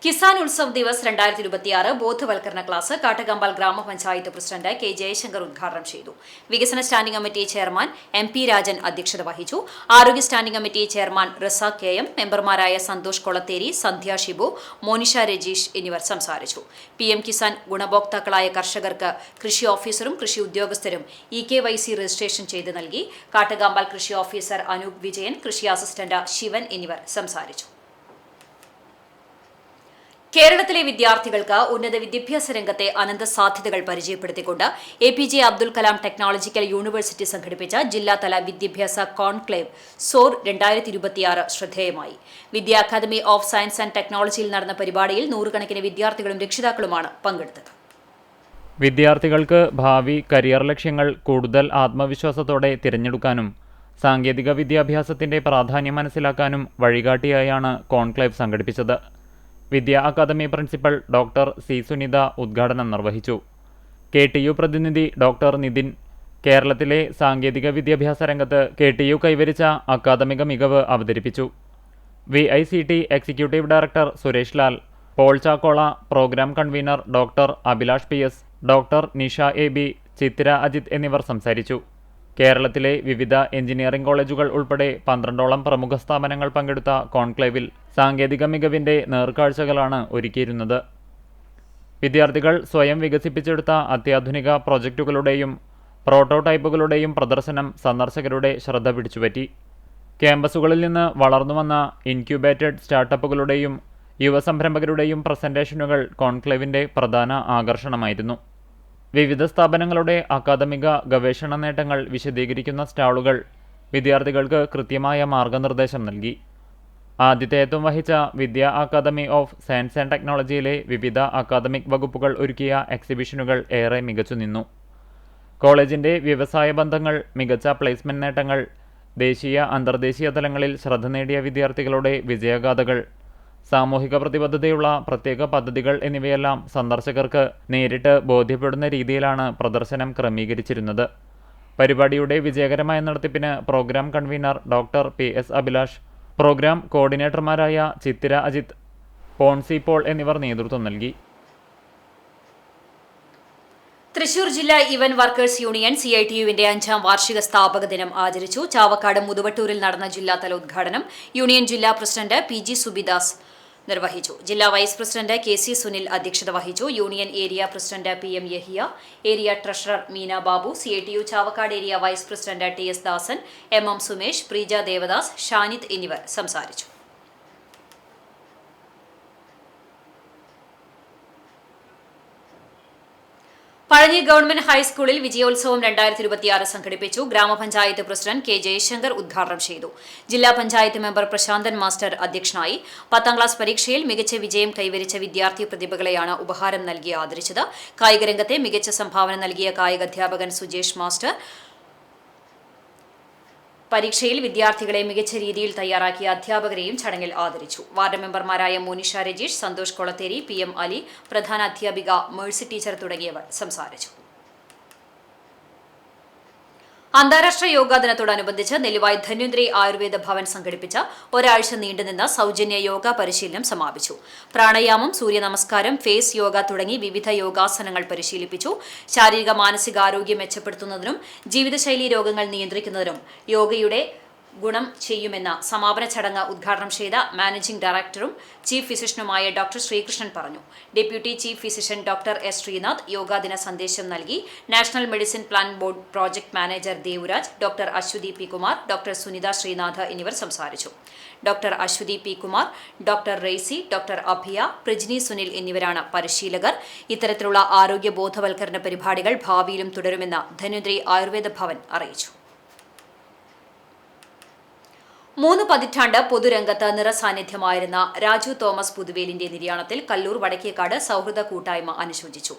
കിസാൻ ഉത്സവ് ദിവസ് 2026 ബോധവൽക്കരണ ക്ലാസ് കാട്ടകമ്പാൽ ഗ്രാമപഞ്ചായത്ത് പ്രസിഡന്റ് K ജയശങ്കർ ഉദ്ഘാടനം ചെയ്തു. വികസന standing committee chairman MP Rajan അധ്യക്ഷത വഹിച്ചു. ആരോഗ്യ standing committee chairman Razak KM, മെമ്പർമാരായ സന്തോഷ് കൊളത്തേരി, സന്ധ്യ ഷിബു, മോനിഷ രജീഷ് എന്നിവർ സംസാരിച്ചു. PM കിസാൻ ഗുണഭോക്താക്കളായ കർഷകർക്ക് കൃഷി ഓഫീസറും കൃഷി ഉദ്യോഗസ്ഥരും EKYC രജിസ്ട്രേഷൻ ചെയ്ത് നൽകി. കാട്ടകമ്പാൽ കൃഷി ഓഫീസർ അനൂപ് വിജയൻ, കൃഷി അസിസ്റ്റന്റ് ശിവൻ എന്നിവർ സംസാരിച്ചു. കേരളത്തിലെ വിദ്യാർത്ഥികൾക്ക് ഉന്നത വിദ്യാഭ്യാസ രംഗത്തെ അനന്ത സാധ്യതകൾ പരിചയപ്പെടുത്തിക്കൊണ്ട് APJ Abdul Kalam technological university സംഘടിപ്പിച്ച ജില്ലാതല വിദ്യാഭ്യാസ കോൺക്ലേവ് SOAR 2026 ശ്രദ്ധേയമായി. വിദ്യാ അക്കാദമി ഓഫ് സയൻസ് ആൻഡ് ടെക്നോളജിയിൽ നടന്ന പരിപാടിയിൽ നൂറുകണക്കിന് വിദ്യാർത്ഥികളും രക്ഷിതാക്കളുമാണ് പങ്കെടുത്തത്. വിദ്യാർത്ഥികൾക്ക് ഭാവി കരിയർ ലക്ഷ്യങ്ങൾ കൂടുതൽ ആത്മവിശ്വാസത്തോടെ തിരഞ്ഞെടുക്കാനും സാങ്കേതിക വിദ്യാഭ്യാസത്തിന്റെ പ്രാധാന്യം മനസ്സിലാക്കാനും വഴികാട്ടിയായാണ് കോൺക്ലേവ് സംഘടിപ്പിച്ചത്. Vidya academy principal doctor C Sunitha ഉദ്ഘാടനം നിർവഹിച്ചു. KTU പ്രതിനിധി ഡോക്ടർ നിതിൻ കേരളത്തിലെ സാങ്കേതിക വിദ്യാഭ്യാസ രംഗത്ത് KTU കൈവരിച്ച അക്കാദമിക മികവ് അവതരിപ്പിച്ചു. VICT executive director Suresh Lal, Paul Chakkola, programme convener doctor Abhilash PS, doctor Nisha AB, Chithra Ajith എന്നിവർ സംസാരിച്ചു. കേരളത്തിലെ വിവിധ എഞ്ചിനീയറിംഗ് കോളേജുകൾ ഉൾപ്പെടെ 12ഓളം പ്രമുഖ സ്ഥാപനങ്ങൾ പങ്കെടുത്ത കോൺക്ലേവിൽ സാങ്കേതിക മികവിന്റെ നേർക്കാഴ്ചകളാണ് ഒരുക്കിയിരുന്നത്. വിദ്യാർത്ഥികൾ സ്വയം വികസിപ്പിച്ചെടുത്ത അത്യാധുനിക പ്രൊജക്റ്റുകളുടെയും പ്രോട്ടോടൈപ്പുകളുടെയും പ്രദർശനം സന്ദർശകരുടെ ശ്രദ്ധ പിടിച്ചുപറ്റി. ക്യാമ്പസുകളിൽ നിന്ന് വളർന്നുവന്ന ഇൻക്യുബേറ്റഡ് സ്റ്റാർട്ടപ്പുകളുടെയും യുവസംരംഭകരുടെയും പ്രസന്റേഷനുകൾ കോൺക്ലേവിന്റെ പ്രധാന ആകർഷണമായിരുന്നു. വിവിധ സ്ഥാപനങ്ങളുടെ അക്കാദമിക ഗവേഷണ നേട്ടങ്ങൾ വിശദീകരിക്കുന്ന സ്റ്റാളുകൾ വിദ്യാർത്ഥികൾക്ക് കൃത്യമായ മാർഗനിർദ്ദേശം നൽകി. ആതിഥേയത്വം വഹിച്ച വിദ്യാ അക്കാദമി ഓഫ് സയൻസ് ആൻഡ് ടെക്നോളജിയിലെ വിവിധ അക്കാദമിക് വകുപ്പുകൾ ഒരുക്കിയ എക്സിബിഷനുകൾ ഏറെ മികച്ചുനിന്നു. കോളേജിന്റെ വ്യവസായ ബന്ധങ്ങൾ, മികച്ച പ്ലേസ്മെന്റ് നേട്ടങ്ങൾ, ദേശീയ അന്തർദേശീയ തലങ്ങളിൽ ശ്രദ്ധ നേടിയ വിദ്യാർത്ഥികളുടെ വിജയഗാഥകൾ, സാമൂഹിക പ്രതിബദ്ധതയുള്ള പ്രത്യേക പദ്ധതികൾ എന്നിവയെല്ലാം സന്ദർശകർക്ക് നേരിട്ട് ബോധ്യപ്പെടുന്ന രീതിയിലാണ് പ്രദർശനം ക്രമീകരിച്ചിരുന്നത്. പരിപാടിയുടെ വിജയകരമായ നടത്തിപ്പിന് programme convener doctor PS Abhilash, programme കോർഡിനേറ്റർമാരായ ചിത്തിര അജിത്, പോൺസി പോൾ എന്നിവർ നേതൃത്വം നൽകി. തൃശൂർ ജില്ലാ ഇവന്റ് വർക്കേഴ്സ് യൂണിയൻ CITUവിന്റെ 5ാം വാർഷിക സ്ഥാപക ദിനം ആചരിച്ചു. ചാവക്കാട് മുതുവട്ടൂരിൽ നടന്ന ജില്ലാതല ഉദ്ഘാടനം യൂണിയൻ ജില്ലാ പ്രസിഡന്റ് PG സുബിദാസ് നിർവഹിച്ചു. ജില്ലാ വൈസ് പ്രസിഡന്റ് KC സുനിൽ അധ്യക്ഷത വഹിച്ചു. Union area president PM Yahiya, area treasurer Meena Babu, CITU Chavakkad area vice president TS Dasan, MM Sumesh, Preeja Devadas, Shanith എന്നിവർ സംസാരിച്ചു. പഴഞ്ഞി ഗവൺമെന്റ് ഹൈസ്കൂളിൽ വിജയോത്സവം 2026 സംഘടിപ്പിച്ചു. ഗ്രാമപഞ്ചായത്ത് പ്രസിഡന്റ് കെ ജയശങ്കർ ഉദ്ഘാടനം ചെയ്തു. ജില്ലാ പഞ്ചായത്ത് മെമ്പർ പ്രശാന്തൻ മാസ്റ്റർ അധ്യക്ഷനായി. 10ാം ക്ലാസ് പരീക്ഷയിൽ മികച്ച വിജയം കൈവരിച്ച വിദ്യാർത്ഥി പ്രതിഭകളെയാണ് ഉപഹാരം നൽകി ആദരിച്ചത്. കായികരംഗത്തെ മികച്ച സംഭാവന നൽകിയ കായികാധ്യാപകൻ സുജേഷ് മാസ്റ്റർ, പരീക്ഷയിൽ വിദ്യാർത്ഥികളെ മികച്ച രീതിയിൽ തയ്യാറാക്കിയ അധ്യാപകരെയും ചടങ്ങിൽ ആദരിച്ചു. വാർഡ് മെമ്പർമാരായ മോനിഷ രജീഷ്, സന്തോഷ് കൊളത്തേരി, PM അലി, പ്രധാന അധ്യാപിക മേഴ്സി ടീച്ചർ തുടങ്ങിയവർ സംസാരിച്ചു. അന്താരാഷ്ട്ര യോഗാ ദിനത്തോടനുബന്ധിച്ച് നെല്ലിവായ് ധന്വന്തരി ആയുർവേദ ഭവൻ സംഘടിപ്പിച്ച ഒരാഴ്ച നീണ്ടുനിന്ന സൗജന്യ യോഗ പരിശീലനം സമാപിച്ചു. പ്രാണായാമം, സൂര്യനമസ്കാരം, ഫേസ് യോഗ തുടങ്ങി വിവിധ യോഗാസനങ്ങൾ പരിശീലിപ്പിച്ചു. ശാരീരിക മാനസികാരോഗ്യം മെച്ചപ്പെടുത്തുന്നതിനും ജീവിതശൈലി രോഗങ്ങൾ നിയന്ത്രിക്കുന്നതിനും യോഗയുടെ ഗുണം ചെയ്യുമെന്ന സമാപന ചടങ്ങ് ഉദ്ഘാടനം ചെയ്ത മാനേജിംഗ് ഡയറക്ടറും ചീഫ് ഫിസിഷ്യനുമായ ഡോക്ടർ ശ്രീകൃഷ്ണൻ പറഞ്ഞു. Deputy chief physician doctor S. Sreenath യോഗാദിന സന്ദേശം നൽകി. National medicine plan board project manager Devuraj, doctor Aswathi P. Kumar, doctor Sunitha Sreenath എന്നിവർ സംസാരിച്ചു. Doctor Aswathi P. Kumar, doctor Reisy, doctor Abhiya, Prajni Sunil എന്നിവരാണ് പരിശീലകർ. ഇത്തരത്തിലുള്ള ആരോഗ്യ ബോധവൽക്കരണ പരിപാടികൾ ഭാവിയിലും തുടരുമെന്ന് ധന്വന്തരി ആയുർവേദ ഭവൻ അറിയിച്ചു. 3 പതിറ്റാണ്ട് പൊതുരംഗത്ത് നിറസാന്നിധ്യമായിരുന്ന രാജു തോമസ് പുതുവേലിന്റെ നിര്യാണത്തിൽ കല്ലൂർ വടക്കേക്കാട് സൗഹൃദ കൂട്ടായ്മ അനുശോചിച്ചു.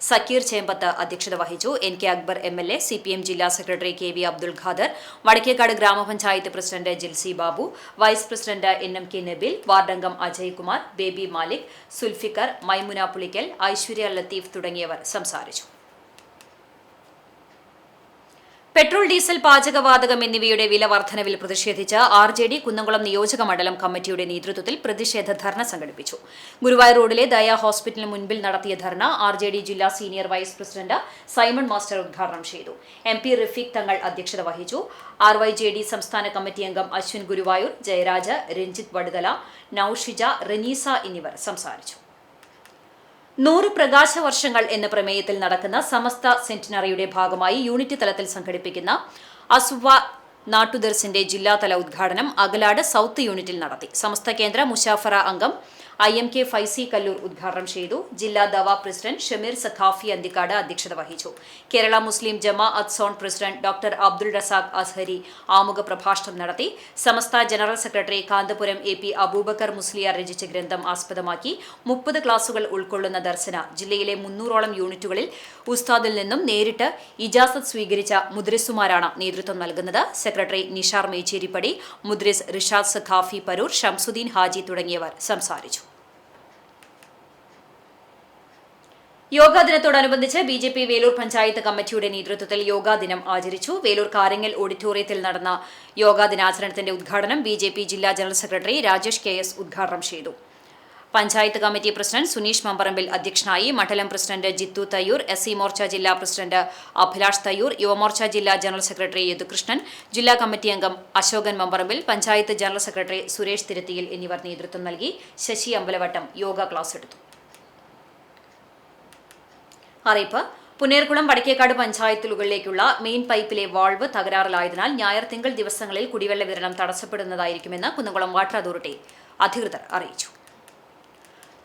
സക്കീർ ചേമ്പത്ത് അധ്യക്ഷത വഹിച്ചു. NK അക്ബർ MLA, CPM ജില്ലാ സെക്രട്ടറി KV അബ്ദുൽ ഖാദർ, വടക്കേക്കാട് ഗ്രാമപഞ്ചായത്ത് president Jilsy Babu, vice president NMK Nabil, വാർഡംഗം അജയ് കുമാർ, ബേബി മാലിക്, സുൽഫിക്കർ, മൈമുന പുളിക്കൽ, ഐശ്വര്യ ലത്തീഫ് തുടങ്ങിയവർ സംസാരിച്ചു. പെട്രോൾ, ഡീസൽ, പാചകവാതകം എന്നിവയുടെ വില വർധനവിൽ പ്രതിഷേധിച്ച് RJD കുന്നംകുളം നിയോജക മണ്ഡലം കമ്മിറ്റിയുടെ നേതൃത്വത്തിൽ പ്രതിഷേധ ധർണ സംഘടിപ്പിച്ചു. ഗുരുവായൂർ റോഡിലെ ദയ ഹോസ്പിറ്റലിന് മുൻപിൽ നടത്തിയ ധർണ RJD ജില്ലാ senior vice president Simon master ഉദ്ഘാടനം ചെയ്തു. MP റഫീഖ് തങ്ങൾ അധ്യക്ഷത വഹിച്ചു. RYJD സംസ്ഥാന കമ്മിറ്റി അംഗം അശ്വിൻ ഗുരുവായൂർ, ജയരാജ്, രഞ്ജിത്ത് വടുതല, നൌഷിജ, റനീസ എന്നിവർ സംസാരിച്ചു. 100 പ്രകാശവർഷങ്ങൾ എന്ന പ്രമേയത്തിൽ നടക്കുന്ന സമസ്ത സെന്റിനറിയുടെ ഭാഗമായി യൂണിറ്റ് തലത്തിൽ സംഘടിപ്പിക്കുന്ന അസുവ നാട്ടുദർസിന്റെ ജില്ലാതല ഉദ്ഘാടനം അകലാട് സൗത്ത് യൂണിറ്റിൽ നടത്തി. സമസ്ത കേന്ദ്ര മുഷാഫറ അംഗം IMK ഫൈസി കല്ലൂർ ഉദ്ഘാടനം ചെയ്തു. ജില്ലാ ദവ പ്രസിഡന്റ് ഷമീർ സഖാഫി അന്തിക്കാട് അധ്യക്ഷത വഹിച്ചു. Kerala Muslim Jamaath zone president doctor Abdul Razak Azhari ആമുഖ പ്രഭാഷണം നടത്തി. Samastha general secretary Kanthapuram AP Aboobacker Musliyar രചിച്ച ഗ്രന്ഥം ആസ്പദമാക്കി 30 ക്ലാസുകൾ ഉൾക്കൊള്ളുന്ന ദർശന ജില്ലയിലെ 300ഓളം യൂണിറ്റുകളിൽ ഉസ്താദിൽ നിന്നും നേരിട്ട് ഇജാസത്ത് സ്വീകരിച്ച മുദ്രിസുമാരാണ് നേതൃത്വം നൽകുന്നത്. സെക്രട്ടറി നിഷാർ മേച്ചേരിപ്പടി, മുദ്രിസ് റിഷാദ് സഖാഫി പരൂർ, ഷംസുദ്ദീൻ ഹാജി തുടങ്ങിയവർ സംസാരിച്ചു. യോഗാ ദിനത്തോടനുബന്ധിച്ച് BJP വേലൂർ പഞ്ചായത്ത് കമ്മിറ്റിയുടെ നേതൃത്വത്തിൽ യോഗാ ദിനം ആചരിച്ചു. വേലൂർ കാരങ്ങൽ ഓഡിറ്റോറിയത്തിൽ നടന്ന യോഗാ ദിനാചരണത്തിന്റെ ഉദ്ഘാടനം BJP ജില്ലാ ജനറൽ സെക്രട്ടറി രാജേഷ് KS ഉദ്ഘാടനം ചെയ്തു. പഞ്ചായത്ത് കമ്മിറ്റി പ്രസിഡന്റ് സുനീഷ് മമ്പറമ്പിൽ അധ്യക്ഷനായി. മണ്ഡലം പ്രസിഡന്റ് ജിത്തു തയ്യൂർ, SC മോർച്ച ജില്ലാ പ്രസിഡന്റ് അഭിലാഷ് തയ്യൂർ, യുവമോർച്ച ജില്ലാ ജനറൽ സെക്രട്ടറി യദുകൃഷ്ണൻ, ജില്ലാ കമ്മിറ്റി അംഗം അശോകൻ മമ്പറമ്പിൽ, പഞ്ചായത്ത് ജനറൽ സെക്രട്ടറി സുരേഷ് തിരുത്തിയിൽ എന്നിവർ നേതൃത്വം നൽകി. ശശി അമ്പലവട്ടം യോഗ ക്ലാസ് എടുത്തു. അറിയിപ്പ്: പുന്നേർകുളം വടക്കേക്കാട് പഞ്ചായത്തുകളിലേക്കുള്ള മെയിൻ പൈപ്പിലെ വാൾവ് തകരാറിലായതിനാൽ ഞായർ, തിങ്കൾ ദിവസങ്ങളിൽ കുടിവെള്ള വിതരണം തടസ്സപ്പെടുന്നതായിരിക്കുമെന്ന് കുന്നംകുളം വാട്ടർ അതോറിറ്റി അധികൃതർ അറിയിച്ചു.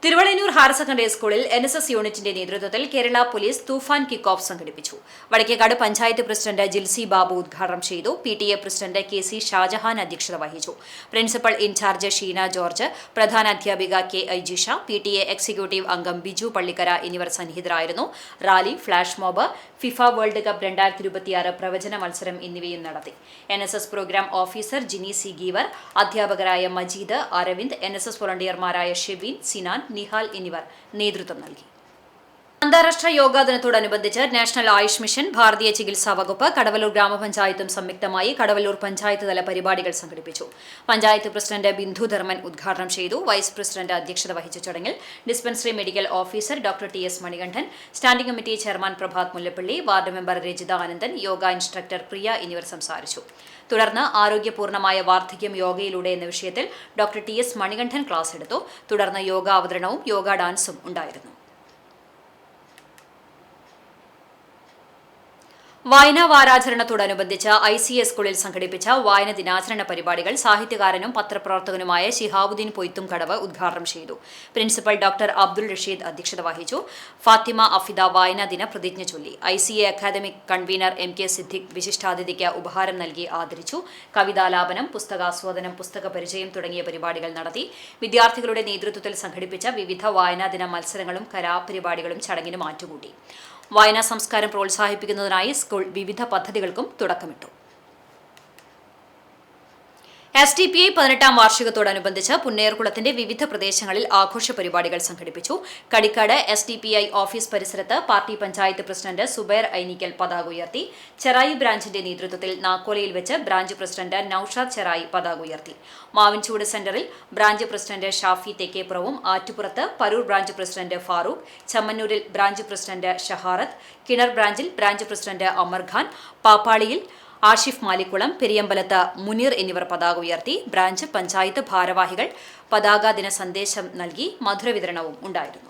തിരുവള്ളൂർ ഹയർ സെക്കൻഡറി സ്കൂളിൽ NSS യൂണിറ്റിന്റെ നേതൃത്വത്തിൽ കേരള പോലീസ് തൂഫാൻ കിക്ക് ഓഫ് സംഘടിപ്പിച്ചു. വടക്കേക്കാട് പഞ്ചായത്ത് പ്രസിഡന്റ് ജിൽസി ബാബു ഉദ്ഘാടനം ചെയ്തു. PTA പ്രസിഡന്റ് KC ഷാജഹാൻ അധ്യക്ഷത വഹിച്ചു. പ്രിൻസിപ്പൽ ഇൻചാർജ് ഷീന ജോർജ്, പ്രധാന അധ്യാപിക KI ജിഷ, PTA എക്സിക്യൂട്ടീവ് അംഗം ബിജു പള്ളിക്കര എന്നിവർ സന്നിഹിതരായിരുന്നു. Rally, flash mob, FIFA world cup 2026 പ്രവചന മത്സരം എന്നിവയും നടത്തി. NSS programme officer Jini C Geevar, അധ്യാപകരായ മജീദ്, അരവിന്ദ്, NSS വോളണ്ടിയർമാരായ ഷെബീൻ, സിനാൻ, നിഹാൽ എന്നിവർ നേതൃത്വം നൽകി. അന്താരാഷ്ട്ര യോഗാ ദിനത്തോടനുബന്ധിച്ച് നാഷണൽ ആയുഷ് മിഷൻ, ഭാരതീയ ചികിത്സാ വകുപ്പ്, കടവല്ലൂർ ഗ്രാമപഞ്ചായത്തും സംയുക്തമായി കടവല്ലൂർ പഞ്ചായത്ത് തല പരിപാടികൾ സംഘടിപ്പിച്ചു. പഞ്ചായത്ത് പ്രസിഡന്റ് ബിന്ദു ധർമ്മൻ ഉദ്ഘാടനം ചെയ്തു. വൈസ് പ്രസിഡന്റ് അധ്യക്ഷത വഹിച്ച ചടങ്ങിൽ dispensary medical officer doctor TS Manikandan, standing committee chairman Prabhath Mullappally, ward member Rajitha Anandan, yoga instructor Priya എന്നിവർ സംസാരിച്ചു. തുടർന്ന് ആരോഗ്യപൂർണ്ണമായ വാർദ്ധക്യം യോഗയിലൂടെ എന്ന വിഷയത്തിൽ ഡോക്ടർ TS മണികണ്ഠൻ ക്ലാസ് എടുത്തു. തുടർന്ന് യോഗ അവതരണവും യോഗ ഡാൻസും ഉണ്ടായിരുന്നു. വായനാ വാരാചരണത്തോടനുബന്ധിച്ച് ICA സ്കൂളിൽ സംഘടിപ്പിച്ച വായന ദിനാചരണ പരിപാടികൾ സാഹിത്യകാരനും പത്രപ്രവർത്തകനുമായ ശിഹാബുദ്ദീൻ പൊയ്ത്തുംകടവ് ഉദ്ഘാടനം ചെയ്തു. പ്രിൻസിപ്പൽ ഡോക്ടർ അബ്ദുൾ റഷീദ് അധ്യക്ഷത വഹിച്ചു. ഫാത്തിമ അഫിദ വായനാ ദിന പ്രതിജ്ഞ ചൊല്ലി. ICA academic convener MK Siddique വിശിഷ്ടാതിഥിക്ക് ഉപഹാരം നൽകി ആദരിച്ചു. കവിതാലാപനം, പുസ്തകാസ്വാദനം, പുസ്തക പരിചയം തുടങ്ങിയ പരിപാടികൾ നടത്തി. വിദ്യാർത്ഥികളുടെ നേതൃത്വത്തിൽ സംഘടിപ്പിച്ച വിവിധ വായനാ ദിന മത്സരങ്ങളും കലാപരിപാടികളും ചടങ്ങിന് മാറ്റുകൂട്ടി. വായനാ സംസ്കാരം പ്രോത്സാഹിപ്പിക്കുന്നതിനായി സ്കൂൾ വിവിധ പദ്ധതികൾക്കും തുടക്കമിട്ടു. SDPI 18ാം വാർഷികത്തോടനുബന്ധിച്ച് പുന്നേർകുളത്തിന്റെ വിവിധ പ്രദേശങ്ങളിൽ ആഘോഷ പരിപാടികൾ സംഘടിപ്പിച്ചു. കടിക്കാട് SDPI ഓഫീസ് പരിസരത്ത് പാർട്ടി പഞ്ചായത്ത് പ്രസിഡന്റ് സുബൈർ ഐനിക്കൽ പതാക ഉയർത്തി. ചെറായി ബ്രാഞ്ചിന്റെ നേതൃത്വത്തിൽ നാക്കോലയിൽ വെച്ച് ബ്രാഞ്ച് പ്രസിഡന്റ് നൌഷാദ് ചെറായി പതാക ഉയർത്തി. മാവിൻചൂട് സെന്ററിൽ ബ്രാഞ്ച് പ്രസിഡന്റ് ഷാഫി തെക്കേപ്പുറവും, ആറ്റുപുറത്ത് പരൂർ ബ്രാഞ്ച് പ്രസിഡന്റ് ഫാറൂഖ്, ചമ്മന്നൂരിൽ ബ്രാഞ്ച് പ്രസിഡന്റ് ഷഹാറത്ത്, കിണർ ബ്രാഞ്ചിൽ ബ്രാഞ്ച് പ്രസിഡന്റ് അമർ ഖാൻ, പാപ്പാളിയിൽ ആഷിഫ് മാലിക്കുളം, പെരിയമ്പലത്ത് മുനീർ എന്നിവർ പതാക ഉയർത്തി. ബ്രാഞ്ച് പഞ്ചായത്ത് ഭാരവാഹികൾ പതാക ദിന സന്ദേശം നൽകി. മധുരവിതരണവും ഉണ്ടായിരുന്നു.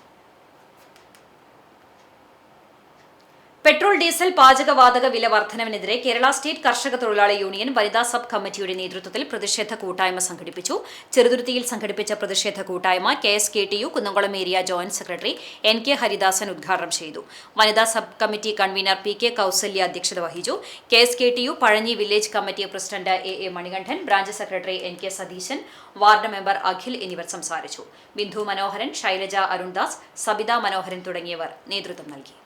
പെട്രോൾ, ഡീസൽ, പാചകവാതക വില വർധനവിനെതിരെ കേരള സ്റ്റേറ്റ് കർഷക തൊഴിലാളി യൂണിയൻ വനിതാ സബ് കമ്മിറ്റിയുടെ നേതൃത്വത്തിൽ പ്രതിഷേധ കൂട്ടായ്മ സംഘടിപ്പിച്ചു. ചെറുതുരുത്തിയിൽ സംഘടിപ്പിച്ച പ്രതിഷേധ കൂട്ടായ്മ KSKTU Kunnamkulam area joint secretary NK Haridasan ഉദ്ഘാടനം ചെയ്തു. വനിതാ sub committee convener PK Kausalya അധ്യക്ഷത വഹിച്ചു. KSKTU Pazhanji village committee president AA Manikandan, branch secretary NK Satheesan, ward member Akhil എന്നിവർ സംസാരിച്ചു. ബിന്ദു മനോഹരൻ, ശൈലജ അരുൺദാസ്, സബിത മനോഹരൻ തുടങ്ങിയവർ നേതൃത്വം നൽകി.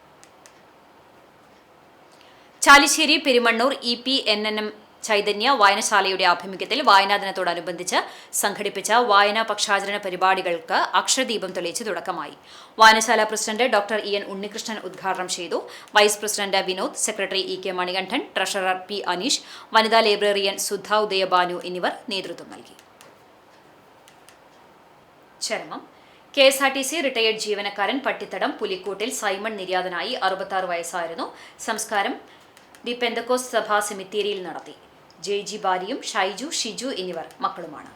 ചാലിശ്ശേരി പെരുമണ്ണൂർ EPNNM ചൈതന്യ വായനശാലയുടെ ആഭിമുഖ്യത്തിൽ വായനാ ദിനത്തോടനുബന്ധിച്ച് സംഘടിപ്പിച്ച വായനാ പക്ഷാചരണ പരിപാടികൾക്ക് അക്ഷരദീപം തെളിയിച്ച് തുടക്കമായി. വായനശാല പ്രസിഡന്റ് ഡോക്ടർ EN ഉണ്ണികൃഷ്ണൻ ഉദ്ഘാടനം ചെയ്തു. Vice president Vinod, secretary EK Manikandan, treasurer P Aneesh, വനിതാ ലൈബ്രറിയൻ സുധ ഉദയബാനു എന്നിവർ നേതൃത്വം നൽകി. ചരമം. KSRTC റിട്ടയേർഡ് ജീവനക്കാരൻ പട്ടിത്തടം പുലിക്കോട്ടിൽ സൈമൺ നിര്യാതനായി. 66 വയസ്സായിരുന്നു. സംസ്കാരം ദി പെന്തക്കോസ് സഭാ സെമിത്തേരിയിൽ നടത്തി. JG ബാരിയും ഷൈജു, ഷിജു എന്നിവർ മക്കളുമാണ്.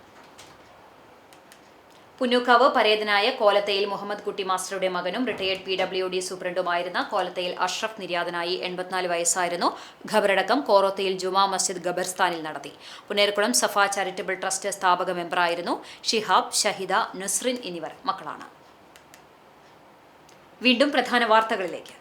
പുന്നൂക്കാവ് പരേതനായ കോലത്തയിൽ മുഹമ്മദ് കുട്ടി മാസ്റ്ററുടെ മകനും റിട്ടയേർഡ് PWD സൂപ്രണ്ടുമായിരുന്ന കോലത്തയിൽ അഷ്റഫ് നിര്യാതനായി. 84 വയസ്സായിരുന്നു. ഖബറടക്കം കോറോത്തയിൽ ജുമാ മസ്ജിദ് ഖബർസ്ഥാനിൽ നടത്തി. പുന്നേർകുളം സഫ ചാരിറ്റബിൾ ട്രസ്റ്റ് സ്ഥാപക മെമ്പറായിരുന്നു. ഷിഹാബ്, ഷഹിദ, നസ്രിൻ എന്നിവർ മക്കളാണ്. വീണ്ടും പ്രധാന വാർത്തകളിലേക്ക്.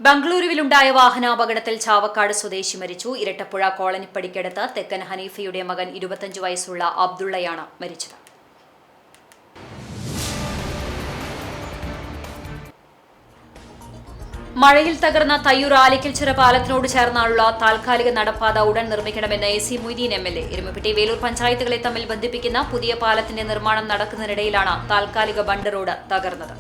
ബംഗളൂരുവിലുണ്ടായ വാഹനാപകടത്തിൽ ചാവക്കാട് സ്വദേശി മരിച്ചു. ഇരട്ടപ്പുഴ കോളനിപ്പടിക്കടുത്ത് തെക്കൻ ഹനീഫയുടെ മകൻ 25 വയസ്സുള്ള അബ്ദുള്ളയാണ് മരിച്ചത്. മഴയിൽ തകർന്ന തയ്യൂർ ആലിക്കൽച്ചിറ പാലത്തിനോട് ചേർന്നുള്ള താൽക്കാലിക നടപ്പാത ഉടൻ നിർമ്മിക്കണമെന്ന് AC മൊയ്തീൻ MLA. എരുമപ്പെട്ടി, വേലൂർ പഞ്ചായത്തുകളെ തമ്മിൽ ബന്ധിപ്പിക്കുന്ന പുതിയ പാലത്തിന്റെ നിർമ്മാണം നടക്കുന്നതിനിടയിലാണ് താൽക്കാലിക ബണ്ട് റോഡ് തകർന്നത്.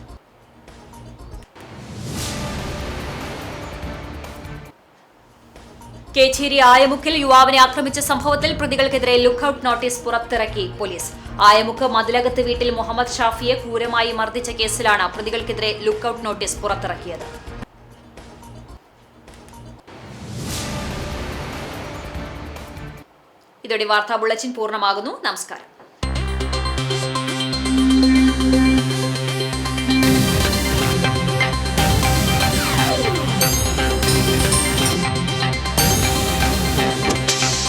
കേച്ചേരി ആയമുക്കിൽ യുവാവിനെ ആക്രമിച്ച സംഭവത്തിൽ പ്രതികൾക്കെതിരെ ലുക്കൌട്ട് നോട്ടീസ് പുറത്തിറക്കി പോലീസ്. ആയമുക്ക് മതിലകത്ത് വീട്ടിൽ മുഹമ്മദ് ഷാഫിയെ ക്രൂരമായി മർദ്ദിച്ച കേസിലാണ് പ്രതികൾക്കെതിരെ ലുക്കൌട്ട് നോട്ടീസ് പുറത്തിറക്കിയത്. ഇതോടെ വാർത്താ ബുള്ളറ്റിൻ പൂർണ്ണമാകുന്നു. നമസ്കാരം.